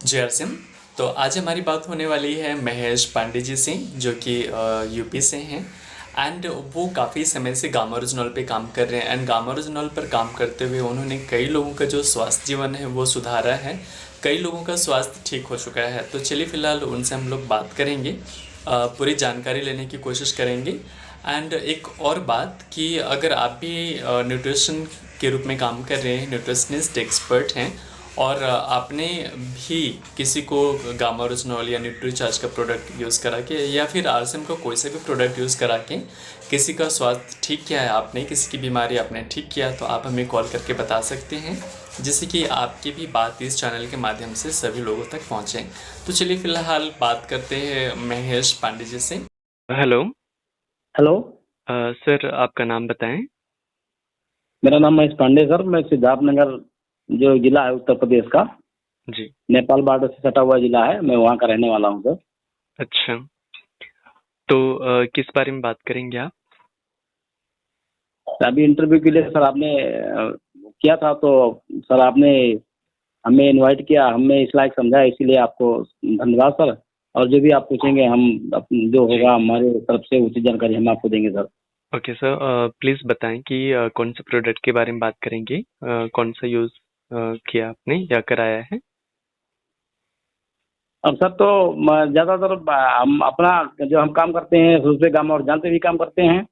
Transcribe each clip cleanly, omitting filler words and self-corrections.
जय सिंह। तो आज हमारी बात होने वाली है महेश पांडे जी से, जो कि यूपी से हैं। एंड वो काफ़ी समय से गामा ओरिजिनल पे काम कर रहे हैं। एंड गामा ओरिजिनल पर काम करते हुए उन्होंने कई लोगों का जो स्वास्थ्य जीवन है वो सुधारा है, कई लोगों का स्वास्थ्य ठीक हो चुका है। तो चलिए फ़िलहाल उनसे हम लोग बात करेंगे, पूरी जानकारी लेने की कोशिश करेंगे। एंड एक और बात कि अगर आप भी न्यूट्रिशन के रूप में काम कर रहे हैं, न्यूट्रिशनिस्ट एक्सपर्ट हैं, और आपने भी किसी को गामा ओरिजिनल या न्यूट्रीचार्ज का प्रोडक्ट यूज़ करा के या फिर आरएसएम का कोई सा भी प्रोडक्ट यूज़ करा के किसी का स्वास्थ्य ठीक किया है, आपने किसी की बीमारी आपने ठीक किया, तो आप हमें कॉल करके बता सकते हैं, जिससे कि आपकी भी बात इस चैनल के माध्यम से सभी लोगों तक पहुँचे। तो चलिए फ़िलहाल बात करते हैं महेश पांडे जी से। हेलो। हेलो। सर आपका नाम बताएं। मेरा नाम महेश पांडे सर। मैं सिद्धार्थनगर जो जिला है उत्तर प्रदेश का, जी। नेपाल बॉर्डर से सटा हुआ जिला है, मैं वहाँ का रहने वाला हूँ सर। अच्छा, तो किस बारे में बात करेंगे आप? अभी इंटरव्यू के लिए सर आपने किया था, तो सर आपने हमें इनवाइट किया, हमें इस लायक समझा, इसीलिए आपको धन्यवाद सर। और जो भी आप पूछेंगे हम जो जी। होगा हमारे तरफ से उचित जानकारी हम आपको देंगे सर। ओके सर, प्लीज़ बताएं कि कौन से प्रोडक्ट के बारे में बात करेंगे, कौन सा यूज़ किया आपने या कराया है? अब सर तो ज़्यादातर हम अपना जो हम काम करते हैं उस पे गामा और जान पे भी काम करते हैं,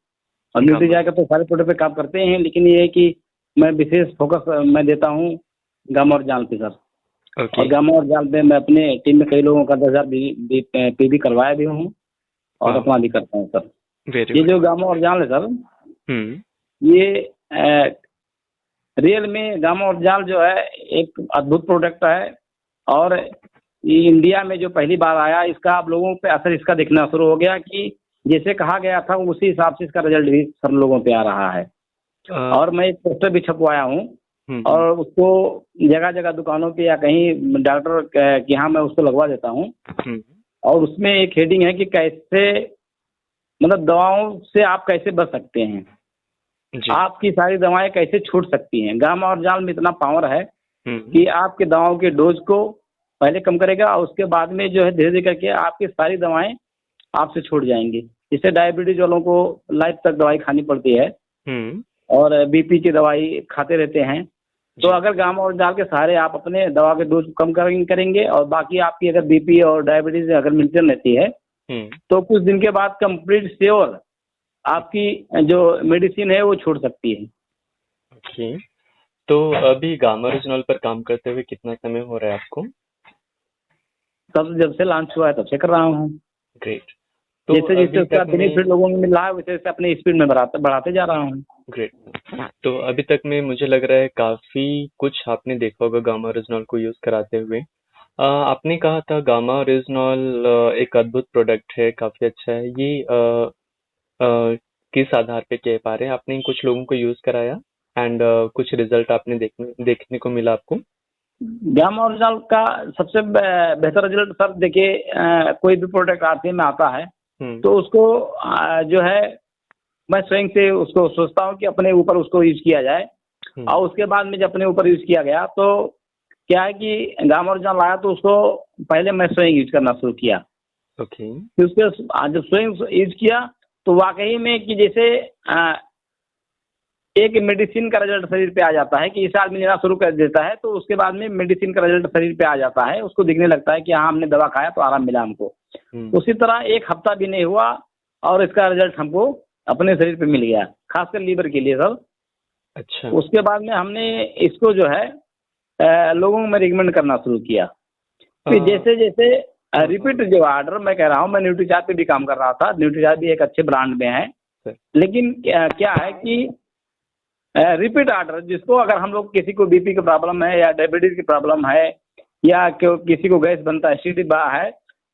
और न्यूट्री गामा। जाकर तो सारे प्रोडक्ट पे काम करते हैं, लेकिन ये है कि मैं विशेष फोकस मैं देता हूँ गामा और जाल पे सर। ओके। और गामा और जाल पे मैं अपने टीम में कई लोगों का 10,000 पीबी करवाया भी हूँ और वाह, अपना भी करता हूँ सर। वेरी ये गुड। जो गामा और जाल है सर, हम्म। ये रियल में गामा और जाल जो है एक अद्भुत प्रोडक्ट है। और ये इंडिया में जो पहली बार आया, इसका आप लोगों पे असर इसका दिखना शुरू हो गया कि जैसे कहा गया था उसी हिसाब से इसका रिजल्ट भी सब लोगों पे आ रहा है। अ, और मैं एक पोस्टर भी छपवाया हूँ, हम्म। और उसको जगह जगह दुकानों पे या कहीं डॉक्टर के यहाँ मैं उसको लगवा देता हूँ। हम्म। और उसमें एक हेडिंग है कि कैसे, मतलब दवाओं से आप कैसे बच सकते हैं, जी। आपकी सारी दवाएं कैसे छूट सकती हैं। गामा और जाल में इतना पावर है हम्म। कि आपके दवाओं के डोज को पहले कम करेगा, और उसके बाद में जो है धीरे धीरे करके आपकी सारी दवाएं आपसे छूट जाएंगी। इससे डायबिटीज वालों को लाइफ तक दवाई खानी पड़ती है, हम्म। और बीपी की दवाई खाते रहते हैं। तो जी। अगर गामा और जाल के सहारे आप अपने दवा के डोज को कम करेंगे, और बाकी आपकी अगर बीपी और डायबिटीज अगर मेंटेन रहती है, हम्म। तो कुछ दिन के बाद कंप्लीट श्योर आपकी जो मेडिसिन है वो छूट सकती है। ओके, तो अभी गामा ओरिजिनल पर काम करते हुए कितना समय हो रहा है आपको? तब जब से लॉन्च हुआ है तब से कर रहा हूँ। ग्रेट। तो जैसे जैसे अभी उसका तक में बेनिफिट लोगों को मिल रहा है, वैसे वैसे अपनी स्पीड में बढ़ाते बढ़ाते जा रहा हूँ। ग्रेट। तो अभी तक में मुझे लग रहा है काफी कुछ आपने देखा होगा गामा ओरिजिनल को यूज कराते हुए। आपने कहा था गामा ओरिजिनल एक अद्भुत प्रोडक्ट है, काफी अच्छा है ये। किस आधार पे कह पा रहे हैं? आपने कुछ लोगों को यूज कराया एंड कुछ रिजल्ट आपने देखने को मिला आपको? गामा ओरिजिनल का सबसे बेहतर रिजल्ट सर देखिए, कोई भी प्रोडक्ट आरती में आता है हम्म। तो उसको जो है मैं स्वयं से उसको सोचता हूँ कि अपने ऊपर उसको यूज किया जाए। हम्म। और उसके बाद में जब अपने ऊपर यूज किया गया तो क्या है कि गामा ओरिजिनल आया तो उसको पहले मैं स्वयं यूज करना शुरू किया। ओके। फिर उसके जब स्वयं यूज किया तो वाकई में कि जैसे एक मेडिसिन का रिजल्ट शरीर पे आ जाता है कि इसे आदमी लेना शुरू कर देता है, तो उसके बाद में मेडिसिन का रिजल्ट शरीर पे आ जाता है, उसको दिखने लगता है कि हाँ हमने दवा खाया तो आराम मिला हमको। हम्म। उसी तरह एक हफ्ता भी नहीं हुआ और इसका रिजल्ट हमको अपने शरीर पे मिल गया, खासकर लीवर के लिए सर। अच्छा। उसके बाद में हमने इसको जो है लोगों में रिकमेंड करना शुरू किया। फिर जैसे जैसे रिपीट जो ऑर्डर मैं कह रहा हूँ, मैं न्यूट्रीचार्ज पे भी काम कर रहा था, न्यूट्रीचार्ज भी एक अच्छे ब्रांड में है, सर। लेकिन क्या है कि रिपीट ऑर्डर जिसको अगर हम लोग किसी को बीपी की प्रॉब्लम है या डायबिटीज की प्रॉब्लम है या किसी को गैस बनता है, एसिडिटी बा है,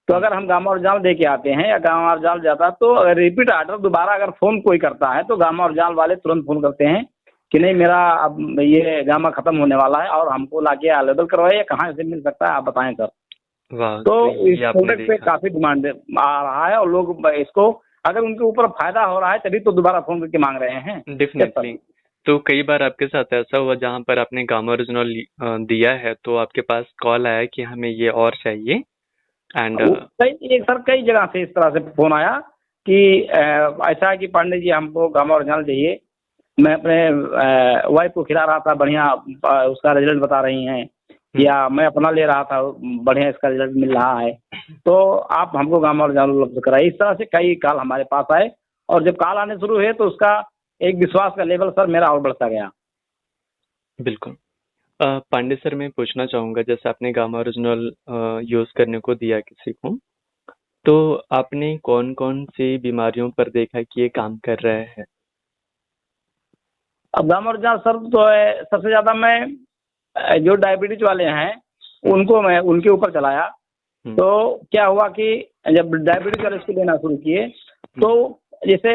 तो अगर हम गामा और जाल दे के आते हैं या गामा और जाल जाता है, तो अगर रिपीट ऑर्डर दोबारा अगर फोन कोई करता है तो गामा और जाल वाले तुरंत फोन करते हैं कि नहीं मेरा अब ये गामा खत्म होने वाला है और हमको लाके अवेलेबल करवाइए, कहाँ से मिल सकता है आप बताएं सर। वाह, तो तो इस ये आपने प्रोडक्ट पे देखा। काफी डिमांड आ रहा है, और लोग इसको अगर उनके ऊपर फायदा हो रहा है तभी तो दोबारा फोन करके मांग रहे हैं। डेफिनेटली। तो कई बार आपके साथ ऐसा हुआ जहाँ पर आपने गामा ओरिजिनल दिया है तो आपके पास कॉल आया कि हमें ये और चाहिए एंड वो कई जगह से इस तरह से फोन आया कि ऐसा है कि पांडे जी हमको गामा ओरिजिनल चाहिए। मैं अपने वाइफ को खिला रहा था, बढ़िया उसका रिजल्ट बता रही हैं, या मैं अपना ले रहा था, बढ़िया इसका रिजल्ट मिल रहा है, तो आप हमको गामा ओरिजिनल उपलब्ध कराइए। इस तरह से कई कॉल हमारे पास आए, और जब कॉल आने शुरू हुए तो उसका एक विश्वास का लेवल सर मेरा और बढ़ता गया। बिल्कुल। पांडे सर, मैं पूछना चाहूँगा, जैसे आपने गामा ओरिजिनल यूज़ करने को दिया किसी को, तो आपने कौन कौन सी बीमारियों पर देखा कि ये काम कर रहा है? अब गामा ओरिजिनल सर तो सबसे ज़्यादा मैं जो डायबिटीज वाले हैं उनको मैं उनके ऊपर चलाया। तो क्या हुआ कि जब डायबिटीज वाले इसको लेना शुरू किए तो जैसे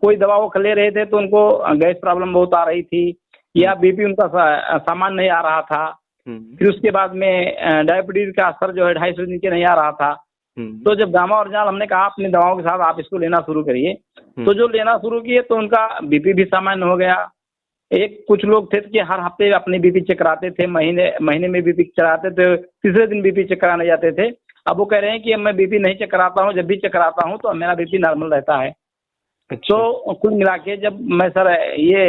कोई दवा वो ले रहे थे तो उनको गैस प्रॉब्लम बहुत आ रही थी, या बीपी उनका सामान नहीं आ रहा था। फिर उसके बाद में डायबिटीज का असर जो है 250 से नीचे नहीं आ रहा था। तो जब गामा ओरिजिनल हमने कहा अपनी दवाओं के साथ आप इसको लेना शुरू करिए, तो जो लेना शुरू किए तो उनका बीपी भी सामान्य हो गया। एक कुछ लोग थे कि हर हफ्ते अपनी बीपी चेक कराते थे, महीने महीने में बीपी चेक कराते थे, तीसरे दिन बीपी चेक कराने जाते थे। अब वो कह रहे हैं कि अब मैं बीपी नहीं चेक कराता हूँ, जब भी चेक कराता हूँ तो मेरा बीपी नॉर्मल रहता है। अच्छा। तो कुल मिला के जब मैं सर ये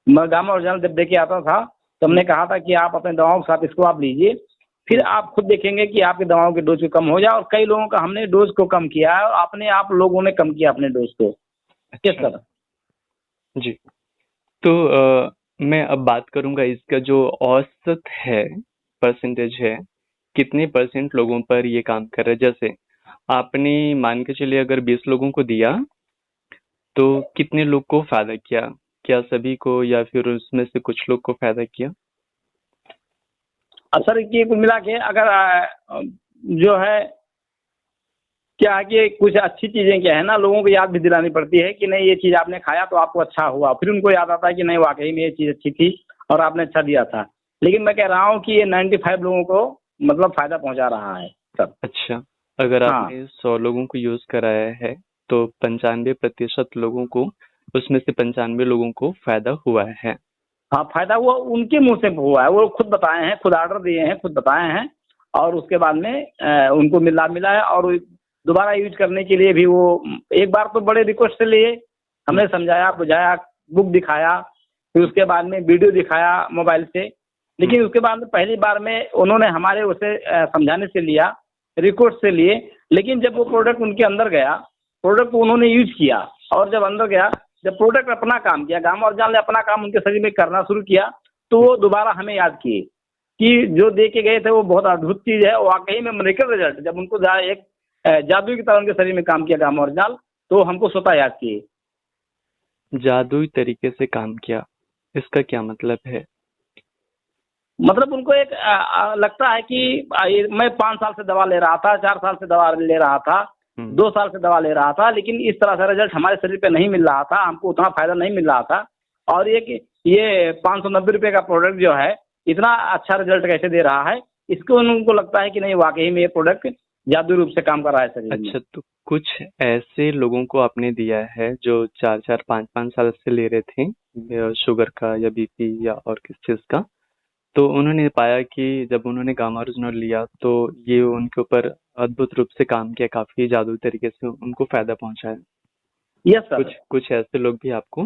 मैं गामा ओरिजिनल जब दे के आता था तो हमने कहा था कि आप अपने दवाओं के साथ इसको आप लीजिए, फिर आप खुद देखेंगे कि आपकी दवाओं की डोज को कम हो जाए। और कई लोगों का हमने डोज को कम किया है, और अपने आप लोगों ने कम किया अपने डोज को। यस अच्छा। सर। जी। तो मैं अब बात करूंगा इसका जो औसत है, परसेंटेज है, कितने परसेंट लोगों पर ये काम कर रहा है। जैसे आपने मान के चलिए अगर 20 लोगों को दिया तो कितने लोग को फायदा किया? क्या सभी को या फिर उसमें से कुछ लोग को फायदा किया? अब सर ये कुल मिला के अगर जो है क्या है कि कुछ अच्छी चीज़ें क्या है ना, लोगों को याद भी दिलानी पड़ती है कि नहीं ये चीज़ आपने खाया तो आपको अच्छा हुआ, फिर उनको याद आता है कि नहीं वाकई में ये चीज़ अच्छी थी और आपने अच्छा दिया था। लेकिन मैं कह रहा हूँ कि ये 95 लोगों को मतलब फ़ायदा पहुँचा रहा है सर। अच्छा, अगर हाँ आपने 100 लोगों को यूज कराया है तो 95% लोगों को, उसमें से 95 लोगों को फायदा हुआ है। हाँ, फ़ायदा वो उनके मुँह से हुआ है, वो खुद बताए हैं, खुद ऑर्डर दिए हैं, खुद बताए हैं। और उसके बाद में उनको मिला मिला है, और दोबारा यूज करने के लिए भी वो एक बार तो बड़े रिक्वेस्ट से लिए, हमने समझाया बुझाया, बुक दिखाया, फिर उसके बाद में वीडियो दिखाया मोबाइल से। लेकिन उसके बाद में पहली बार में उन्होंने हमारे उसे समझाने से लिया, रिक्वेस्ट से लिए। लेकिन जब वो प्रोडक्ट उनके अंदर गया, प्रोडक्ट को उन्होंने यूज किया, और जब अंदर गया, जब प्रोडक्ट अपना काम किया, गामा ओरिजिनल ने अपना काम उनके शरीर में करना शुरू किया, तो वो दोबारा हमें याद किए कि जो दे के गए थे वो बहुत अद्भुत चीज़ है। वाकई में मेरेकल रिजल्ट, जब उनको एक जादू की तरह उनके शरीर में काम किया गामा ओरिजिनल, तो हमको स्वतः याद किए। जादुई तरीके से काम किया, इसका क्या मतलब है? मतलब उनको एक लगता है कि मैं 5 साल से दवा ले रहा था, 4 साल से दवा ले रहा था, 2 साल से दवा ले रहा था, लेकिन इस तरह से रिजल्ट हमारे शरीर पे नहीं मिल रहा था, हमको उतना फायदा नहीं मिल रहा था। और ये 590 रुपये का प्रोडक्ट जो है इतना अच्छा रिजल्ट कैसे दे रहा है, इसको उनको लगता है कि नहीं वाकई में ये प्रोडक्ट जादू रूप से काम कर रहा है शरीर में। अच्छा, तो कुछ ऐसे लोगों को आपने दिया है जो 4-4, 5-5 साल से ले रहे थे शुगर का या बीपी या और किस चीज़ का, तो उन्होंने पाया कि जब उन्होंने गामा ओरिजिनल लिया तो ये उनके ऊपर अद्भुत रूप से काम किया, काफी जादुई तरीके से उनको फायदा पहुंचाया। Yes sir. कुछ कुछ ऐसे लोग भी आपको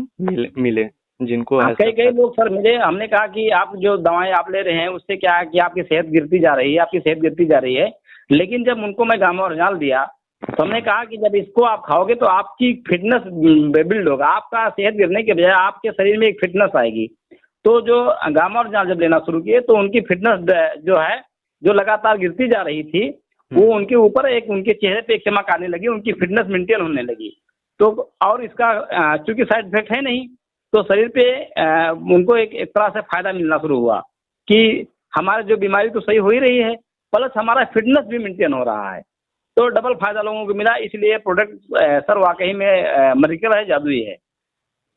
मिले जिनको हाँ, ऐसा कई कई लोग सर मिले। हमने कहा कि आप जो दवाएं आप ले रहे हैं उससे क्या है कि आपकी सेहत गिरती जा रही है, आपकी सेहत गिरती जा रही है। लेकिन जब उनको मैं गामा ओरिजिनल दिया तो हमने कहा कि जब इसको आप खाओगे तो आपकी फिटनेस बिल्ड होगा, आपका सेहत गिरने के बजाय आपके शरीर में एक फिटनेस आएगी। तो जो गामा ओरिजिनल जब लेना शुरू किए तो उनकी फिटनेस जो है, जो लगातार गिरती जा रही थी, वो उनके ऊपर एक उनके चेहरे पे एक चमक आने लगी, उनकी फिटनेस मेंटेन होने लगी। तो और इसका चूंकि साइड इफेक्ट है नहीं, तो शरीर पे उनको एक तरह से फायदा मिलना शुरू हुआ कि हमारी जो बीमारी तो सही हो ही रही है, प्लस हमारा फिटनेस भी मेंटेन हो रहा है। तो डबल फायदा लोगों को मिला, इसलिए प्रोडक्ट सर वाकई में मेडिकल है, जादुई है।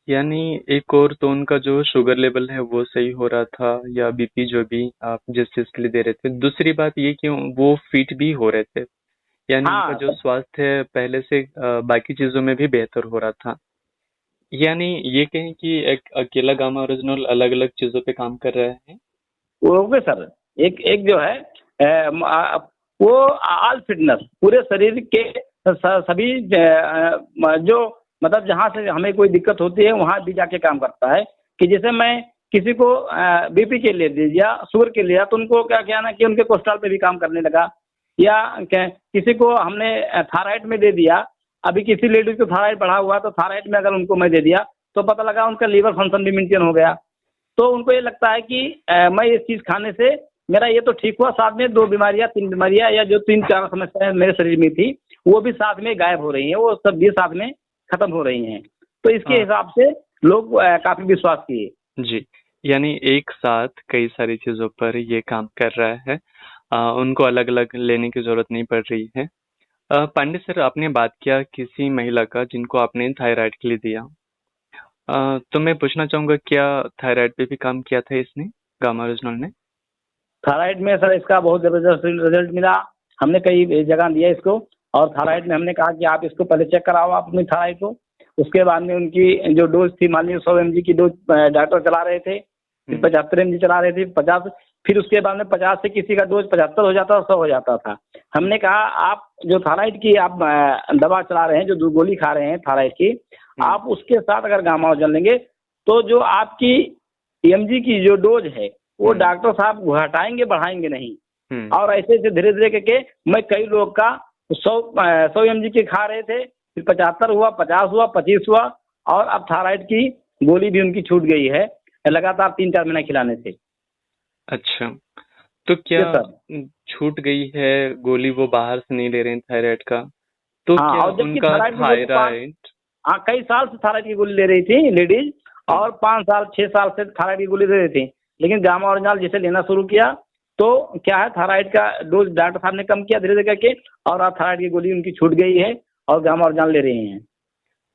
यानी एक और तो उनका जो शुगर लेवल है वो सही हो रहा था, या बीपी जो भी आप जिस चीज के लिए दे रहे थे। दूसरी बात ये कि वो फिट भी हो रहे थे, यानी उनका हाँ जो स्वास्थ्य है पहले से बाकी चीजों में भी बेहतर हो रहा था। यानी ये कहें कि एक अकेला गामा ओरिजिनल अलग अलग चीजों पे काम कर रहा है। Okay sir. एक एक जो है वो ऑल फिटनेस पूरे शरीर के सभी जो मतलब जहाँ से हमें कोई दिक्कत होती है वहाँ भी जाके काम करता है। कि जैसे मैं किसी को बीपी के लिए दे दिया, शुगर के लिया, तो उनको क्या किया ना कि उनके कोलेस्ट्रॉल पे भी काम करने लगा। या किसी को हमने थायराइड में दे दिया, अभी किसी लेडीज को थायराइड बढ़ा हुआ तो थायराइड में अगर उनको मैं दे दिया तो पता लगा उनका लीवर फंक्शन भी मेंटेन हो गया। तो उनको ये लगता है कि मैं इस चीज़ खाने से मेरा ये तो ठीक हुआ, साथ में 2 बीमारियाँ 3 बीमारियाँ या जो 3-4 समस्याएं मेरे शरीर में थी वो भी साथ में गायब हो रही हैं, वो सब भी साथ में खत्म हो रही हैं। तो इसके हाँ हिसाब से लोग काफी विश्वास किए। जी, यानी एक साथ कई सारी चीजों पर ये काम कर रहा है। उनको अलग अलग लेने की जरूरत नहीं पड़ रही है। पांडे सर, आपने बात किया किसी महिला का जिनको आपने थायराइड के लिए दिया। तो मैं पूछना चाहूंगा, क्या थायराइड पे भी काम किया था इसने, गामा ओरिजिनल ने? थायराइड में सर इसका बहुत जबरदस्त रिजल्ट मिला। हमने कई जगह दिया इसको, और थायराइड में हमने कहा कि आप इसको पहले चेक कराओ आप अपनी थायराइड को। उसके बाद में उनकी जो डोज थी, मान लीजिए 100 mg की डोज डॉक्टर चला रहे थे, फिर 75 mg चला रहे थे, 50, फिर उसके बाद में 50 से किसी का डोज 75 हो जाता, 100 हो जाता था। हमने कहा आप जो थायराइड की आप दवा चला रहे हैं, जो गोली खा रहे हैं थायराइड की, आप उसके साथ अगर गामा ओरिजिनल लेंगे तो जो आपकी एमजी की जो डोज है वो डॉक्टर साहब घटाएंगे, बढ़ाएंगे नहीं। और ऐसे ऐसे धीरे धीरे करके मैं कई लोग का 100 mg के खा रहे थे, फिर 75 हुआ, 50 हुआ, 25 हुआ, और अब थायराइड की गोली भी उनकी छूट गई है लगातार 3-4 महीने खिलाने से। अच्छा, तो ये क्या सर। छूट गई है गोली, वो बाहर से नहीं ले रहे हैं थायराइड का? तो हाँ, क्या और जबकि उनका थायराइड की गोली थायराइड? हाँ, कई साल से थायराइड की गोली ले रही थी लेडीज, और 5 साल 6 साल से थायराइड की गोली ले रही थी। लेकिन गामा ओरिजिनल जैसे लेना शुरू किया तो क्या है, थायराइड का डोज डॉक्टर साहब ने कम किया धीरे धीरे करके, और अब थायराइड की गोली उनकी छूट गई है और गामा ओरिजिनल ले रही हैं।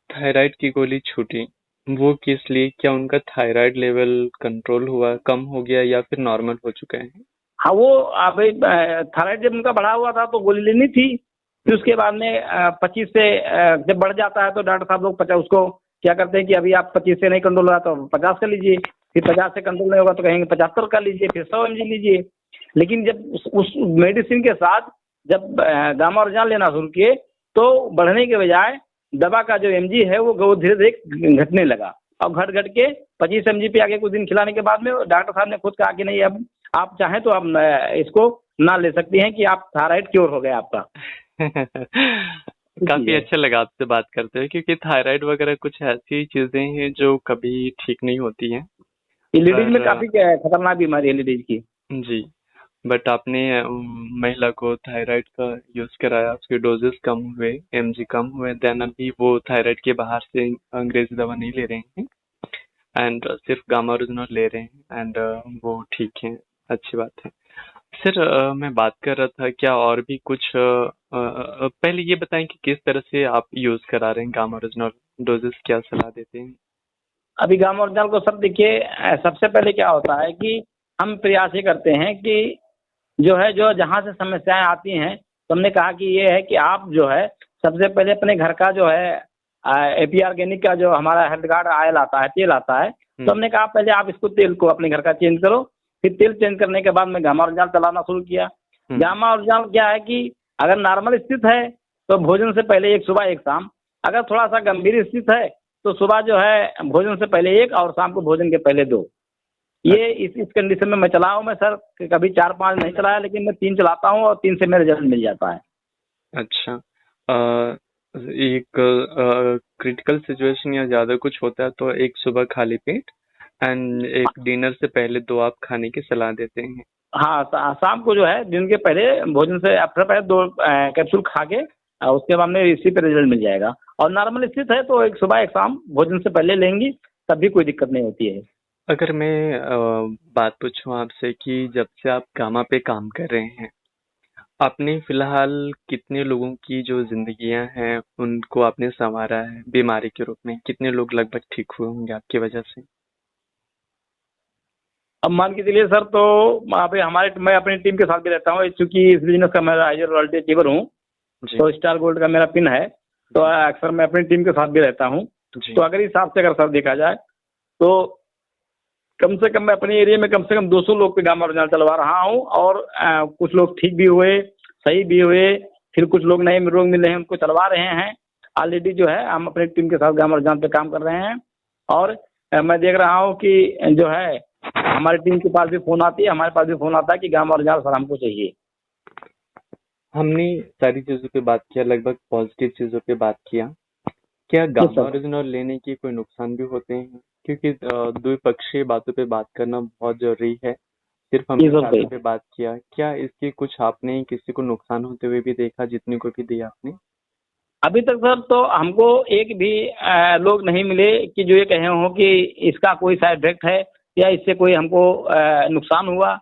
थायराइड की गोली छूटी, वो किस लिए? क्या उनका थायराइड लेवल कंट्रोल हुआ, कम हो गया, या फिर नॉर्मल हो चुका है? हाँ, वो अब थायराइड जब उनका बढ़ा हुआ था तो गोली लेनी थी। फिर उसके बाद में 25 से जब बढ़ जाता है तो डॉक्टर साहब लोग 50 उसको क्या करते हैं कि अभी आप 25 से नहीं कंट्रोल होगा तो 50 कर लीजिए, फिर 50 से कंट्रोल नहीं होगा तो कहेंगे 75 कर लीजिए, फिर 100 mg लीजिए। लेकिन जब उस मेडिसिन के साथ जब गामा ओरिजिनल लेना शुरू किए तो बढ़ने के बजाय दवा का जो एमजी है वो धीरे धीरे घटने लगा, और घट घट के 25 mg पे आके कुछ दिन खिलाने के बाद में डॉक्टर साहब ने खुद कहा कि नहीं, अब आप चाहें तो आप इसको ना ले सकती हैं, कि आप थायराइड क्योर हो गया आपका। काफी अच्छा लगा आपसे बात करते हुए, क्योंकि थायराइड वगैरह कुछ ऐसी चीजें हैं जो कभी ठीक नहीं होती हैं। ये लेडीज में पर काफी खतरनाक बीमारी है लेडीज की। जी, बट आपने महिला को थायराइड का यूज कराया, उसके डोजेस कम हुए, एमजी कम हुए, देन अभी वो थायराइड के बाहर से अंग्रेजी दवा नहीं ले रहे हैं, एंड सिर्फ गामा ओरिजिनल ले रहे हैं, एंड वो ठीक है, अच्छी बात है। सर, मैं बात कर रहा था, क्या और भी कुछ पहले ये बताएं कि किस तरह से आप यूज करा रहे हैं गामा ओरिजिनल, डोजेस क्या सलाह देते हैं? अभी गामा ओरिजिनल को सर देखिए, सबसे पहले क्या होता है कि हम प्रयास ये करते हैं कि जो है जो जहाँ से समस्याएं आती हैं, तो हमने कहा कि ये है कि आप जो है सबसे पहले अपने घर का जो है एपी ऑर्गेनिक का जो हमारा हेल्थ कार्ड ऑयल आता है, तेल आता है, तो हमने कहा पहले आप इसको तेल को अपने घर का चेंज करो। फिर तेल चेंज करने के बाद में गामा ओरिजिनल चलाना शुरू किया। गामा ओरिजिनल क्या है कि अगर नॉर्मल स्थित है तो भोजन से पहले एक सुबह एक शाम, अगर थोड़ा सा गंभीर स्थित है तो सुबह जो है भोजन से पहले एक, और शाम को भोजन के पहले 2। ये इस कंडीशन में मैं चला हूँ। मैं सर कभी 4-5 नहीं चलाया, लेकिन मैं 3 चलाता हूँ और 3 से मेरा रिजल्ट मिल जाता है। अच्छा, एक क्रिटिकल सिचुएशन या ज्यादा कुछ होता है तो एक सुबह खाली पेट एंड एक डिनर से पहले 2 आप खाने की सलाह देते हैं। हाँ, शाम को जो है दिन के पहले भोजन से आफ्टर पहले 2 कैप्सूल खा के उसके बाद में इसी पे रिजल्ट मिल जाएगा। और नॉर्मल स्थित है तो एक सुबह एक शाम भोजन से पहले लेंगी, तब भी कोई दिक्कत नहीं होती है। अगर मैं बात पूछूं आपसे कि जब से आप गामा पे काम कर रहे हैं, आपने फिलहाल कितने लोगों की जो जिंदगियां हैं उनको आपने संवारा है बीमारी के रूप में? कितने लोग लगभग ठीक हुए होंगे आपकी वजह से? अब मान के चलिए सर, तो अभी मैं अपनी टीम के साथ भी रहता हूँ, चूंकि इस बिजनेस का मैं एज रॉयल्टी अचीवर हूँ, जी। तो स्टार गोल्ड का मेरा पिन है, तो अक्सर मैं अपनी टीम के साथ भी रहता हूँ। जी। तो अगर इस हिसाब से अगर सर देखा जाए तो कम से कम मैं अपने एरिया में कम से कम 200 लोग पे गामा ओरिजिनल चलवा रहा हूँ, और कुछ लोग ठीक भी हुए, सही भी हुए, फिर कुछ लोग नए रोग मिले हैं उनको चलवा रहे हैं। ऑलरेडी जो है हम अपनी टीम के साथ गामा ओरिजिनल पे काम कर रहे हैं, और मैं देख रहा हूँ कि जो है हमारी टीम के पास भी फोन आती है, हमारे पास भी फोन आता है कि गामा ओरिजिनल सर हमको चाहिए। हमने सारी चीजों पे बात किया, लगभग पॉजिटिव चीजों पे बात किया। क्या गामा सर। ओरिजिनल लेने के कोई नुकसान भी होते हैं? क्योंकि द्विपक्षीय बातों पे बात करना बहुत जरूरी है। सिर्फ जी हमने सर फायदों सही। पे बात किया, क्या इसके कुछ आपने किसी को नुकसान होते हुए भी देखा, जितने को भी दिया आपने? अभी तक सर तो हमको एक भी लोग नहीं मिले कि जो ये कहे हों कि इसका कोई साइड इफेक्ट है या इससे कोई हमको नुकसान हुआ,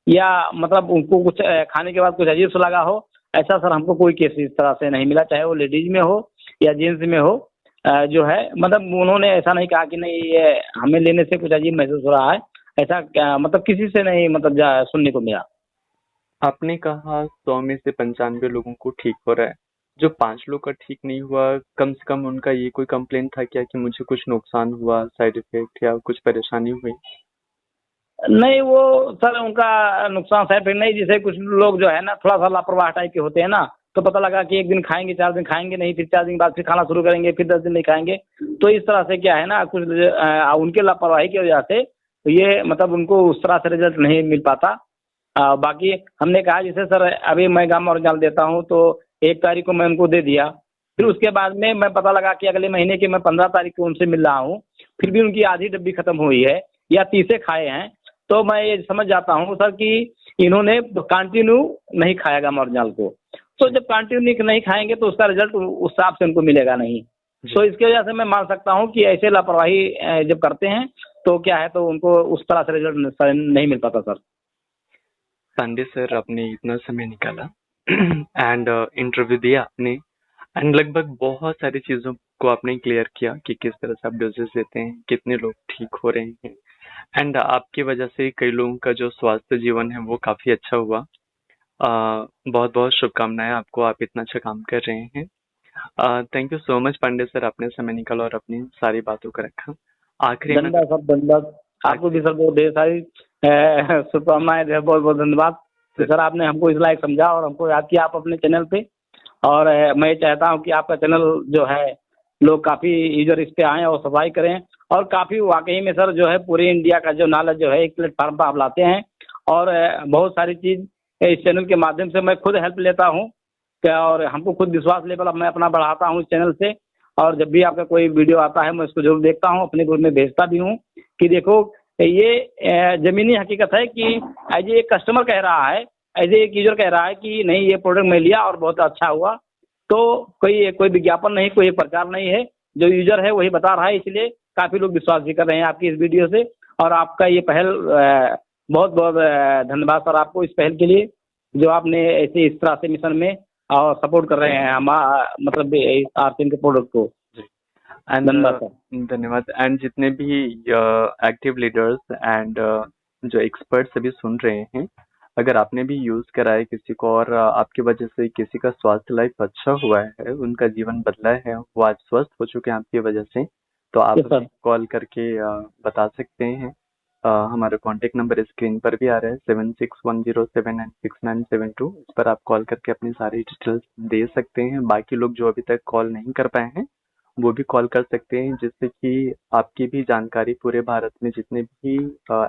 या मतलब उनको कुछ खाने के बाद कुछ अजीब सा लगा हो। ऐसा सर हमको कोई केस इस तरह से नहीं मिला, चाहे वो लेडीज में हो या जेंट्स में हो। जो है मतलब उन्होंने ऐसा नहीं कहा कि नहीं ये हमें लेने से कुछ अजीब महसूस हो रहा है, ऐसा मतलब किसी से नहीं मतलब सुनने को मिला। आपने कहा 100 में से 95 लोगों को ठीक हो रहा है। जो 5 लोग का ठीक नहीं हुआ, कम से कम उनका ये कोई कंप्लेंट था क्या कि मुझे कुछ नुकसान हुआ, साइड इफेक्ट या कुछ परेशानी हुई? नहीं वो सर उनका नुकसान साइड इफेक्ट नहीं, जैसे कुछ लोग जो है ना थोड़ा सा लापरवाह टाइप के होते हैं ना, तो पता लगा कि एक दिन खाएंगे, 4 दिन खाएंगे नहीं, फिर 4 दिन के बाद फिर खाना शुरू करेंगे, फिर 10 दिन नहीं खाएंगे। तो इस तरह से क्या है ना कुछ उनके लापरवाही की वजह से तो ये मतलब उनको उस तरह से रिजल्ट नहीं मिल पाता। बाकी हमने कहा जैसे सर अभी मैं गामा ओरिजिनल देता हूँ तो 1 तारीख को मैं उनको दे दिया, फिर उसके बाद में मैं पता लगा कि अगले महीने की मैं 15 तारीख को उनसे मिल रहा हूँ, फिर भी उनकी आधी डब्बी खत्म हुई है या 30 खाए हैं। तो मैं ये समझ जाता हूँ सर कि इन्होंने कंटिन्यू नहीं खाया गामा ओरिजिनल को। तो जब कंटिन्यू नहीं खाएंगे तो उसका रिजल्ट उस हिसाब से उनको मिलेगा नहीं। तो इसकी वजह से मैं मान सकता हूँ कि ऐसे लापरवाही जब करते हैं तो क्या है तो उनको उस तरह से रिजल्ट नहीं मिल पाता सर। पांडे सर, आपने इतना समय निकाला एंड इंटरव्यू दिया आपने, एंड लगभग बहुत सारी चीजों को आपने क्लियर किया कि किस तरह से आप डोजेस देते हैं, कितने लोग ठीक हो रहे हैं, एंड आपकी वजह से कई लोगों का जो स्वास्थ्य जीवन है वो काफी अच्छा हुआ। बहुत बहुत शुभकामनाएं आपको, आप इतना अच्छा काम कर रहे हैं। Thank you so much Pandey sir, आपने समय निकाला और अपनी सारी बातों को रखा। आखिरी में धन्यवाद सर, धन्यवाद आपको भी सर, बहुत ढेर सारी शुभकामनाएं, बहुत बहुत धन्यवाद कि सर आपने हमको इस लायक समझा और हमको याद किया आप अपने चैनल पे। और मैं चाहता हूँ कि आपका चैनल जो है लोग काफ़ी यूजर इस पे आएँ और सब्सक्राइब करें, और काफ़ी वाकई में सर जो है पूरे इंडिया का जो नॉलेज जो है एक प्लेटफार्म पर आप लाते हैं, और बहुत सारी चीज़ इस चैनल के माध्यम से मैं खुद हेल्प लेता हूँ क्या, और हमको खुद विश्वास लेवल अब मैं अपना बढ़ाता हूँ इस चैनल से। और जब भी आपका कोई वीडियो आता है मैं उसको जरूर देखता हूँ, अपने ग्रुप में भेजता भी हूँ कि देखो ये ज़मीनी हकीकत है कि एज एक कस्टमर कह रहा है, एज एक यूजर कह रहा है कि नहीं ये प्रोडक्ट मैं लिया और बहुत अच्छा हुआ। तो कोई कोई विज्ञापन नहीं, कोई प्रचार नहीं है, जो यूजर है वही बता रहा है, इसलिए काफ़ी लोग विश्वास भी कर रहे हैं आपकी इस वीडियो से। और आपका ये पहल बहुत बहुत धन्यवाद सर आपको इस पहल के लिए, जो आपने ऐसे इस तरह से मिशन में और सपोर्ट कर रहे हैं हम मतलब आरसीएम के प्रोडक्ट को। एंड धन्यवाद सर। धन्यवाद। एंड जितने भी एक्टिव लीडर्स एंड जो एक्सपर्ट्स अभी सुन रहे हैं, अगर आपने भी यूज करा है किसी को और आपकी वजह से किसी का स्वास्थ्य लाइफ अच्छा हुआ है, उनका जीवन बदला है, वो आज स्वस्थ हो चुके हैं आपकी वजह से, तो आप यस सर। कॉल करके बता सकते हैं। हमारा कॉन्टेक्ट नंबर स्क्रीन पर भी आ रहा है 7610796972। इस पर आप कॉल करके अपनी सारी डिटेल्स दे सकते हैं। बाकी लोग जो अभी तक कॉल नहीं कर पाए हैं वो भी कॉल कर सकते हैं, जिससे कि आपकी भी जानकारी पूरे भारत में जितने भी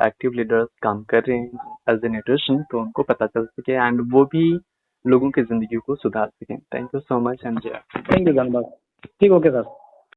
एक्टिव लीडर्स काम कर रहे हैं एज ए न्यूट्रिशन, तो उनको पता चल सके एंड वो भी लोगों की जिंदगी को सुधार सकें। Thank you so much and जय। थैंक यू, धन्यवाद। ठीक, ओके सर।